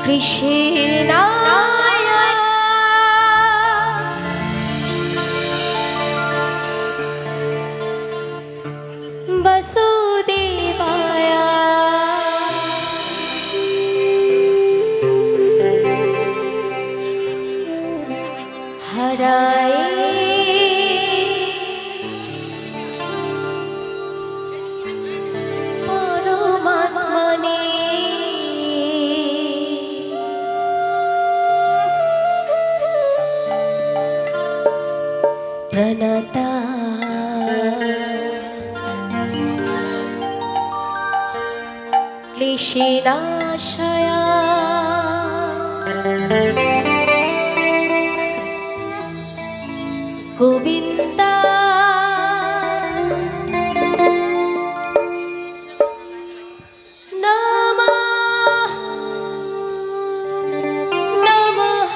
কৃষ্ণায় বাসুদেবায় হরায় পরমাত্মনে প্রণতা ক্লেশনাশয়া গোবিন্দা নমঃ নমঃ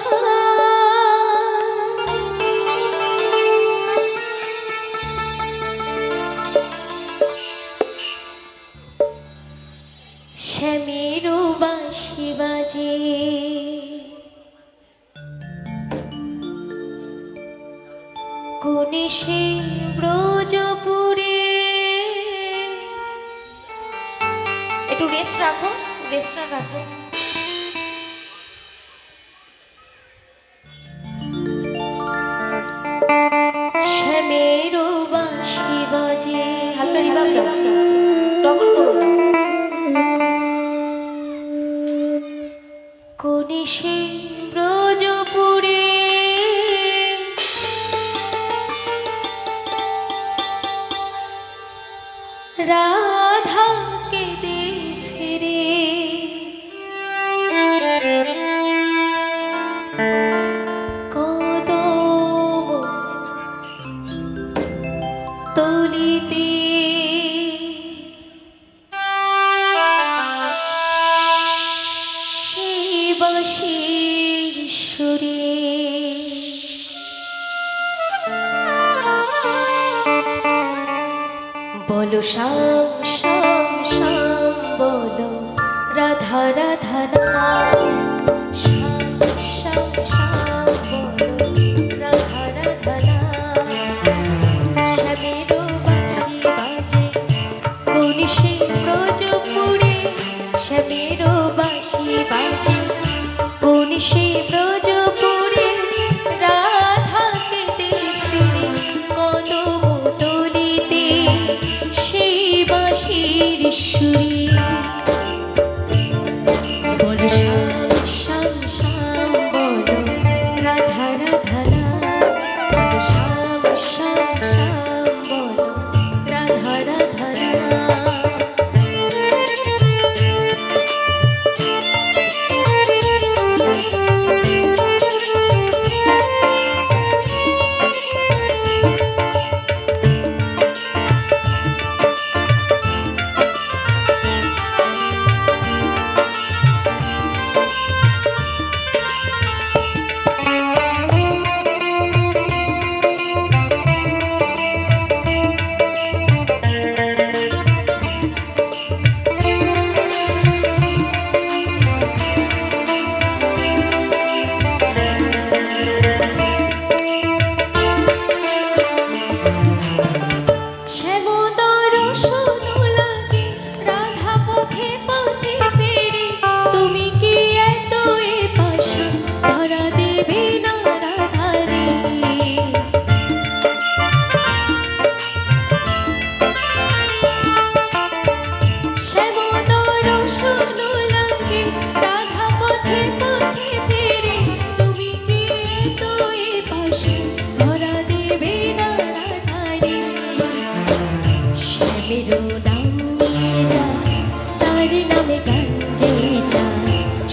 শ্যামেরু বাঁশি বাজে কোনে সে ব্রজপুরে একটু রেস্ট রাখো শ্যামেরু বাঁশি বাজে হালকা রিভাব দাও টগল করো না কোনে সে ব্রজপুরে রাধাকে দেখে রে কদম তলিতে সেই বাঁশির সুরে বলো শ্যাম শ্যাম শ্যাম বলো রাধা রাধা নাম শ্যাম শ্যাম শ্যাম বলো রাধা রাধা নাম শ্যামেরও বাঁশি বাজে কোন সে ব্রজপুরে শ্যামেরও বাঁশি বাজে কোন সে ব্রজপুরে রাধাকে দেখে রে কদম তলিতে সেই বাঁশির সুরে বলো শ্যাম শ্যাম শ্যাম বলো রাধা রাধা নাম বলো শ্যাম শ্যাম শ্যাম বলো রাধা রাধা নাম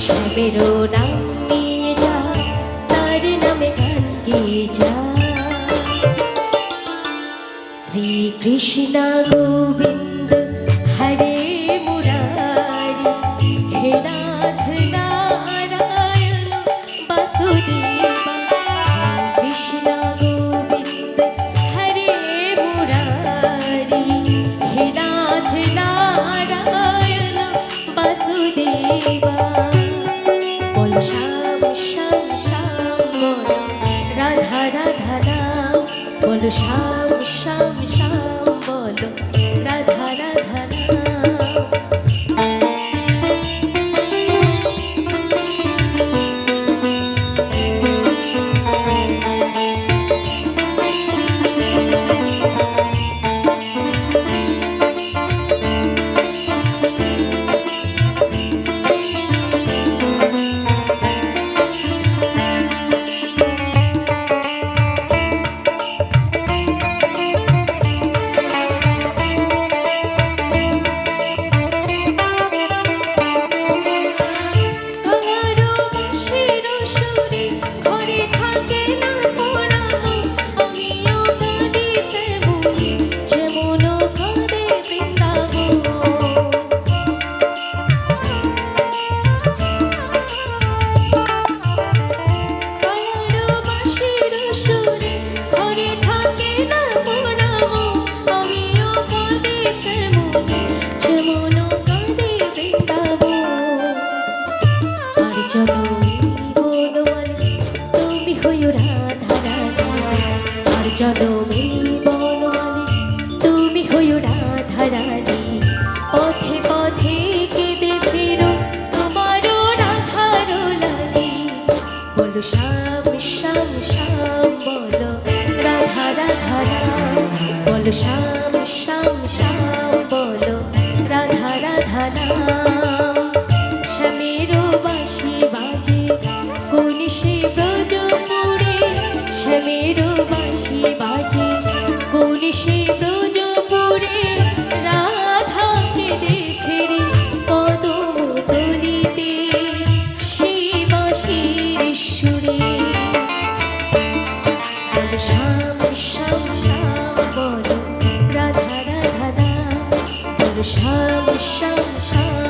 শ্যামেরও নাম নিয়ে যা তার নামে গান গেয়ে যা শ্রীকৃষ্ণ গোবিন্দ হরে মুরারি হে নাথ নারায়ণ বাসুদেবা শ্রীকৃষ্ণ গোবিন্দ হরে মুরারি হে নাথ নারায়ণ বাসুদেবা বলো শ্যাম শ্যাম শ্যাম বলো রাধা রাধা নাম। জনমে বনমালী তুমি হইও রাধা রানী, পথে পথে কেঁদে ফেরো তোমারও রাধার লাগি। বলো শ্যাম শ্যাম শ্যাম বলো রাধা রাধা নাম, বলো শ্যাম শ্যাম শ্যাম বলো রাধা রাধা নাম। শ্যামেরও বাঁশি বাজে কোন সে ব্রজপুরে, শ্যামেরও বাঁশি বাজে কোন সে ব্রজপুরে, রাধা কেঁদে ফেরে কদম তলিতে সেই বাঁশির সুরে। বলো শ্যাম শ্যাম শ্যাম বলো রাধা রাধা নাম, বলো শ্যাম শ্যাম শ্যাম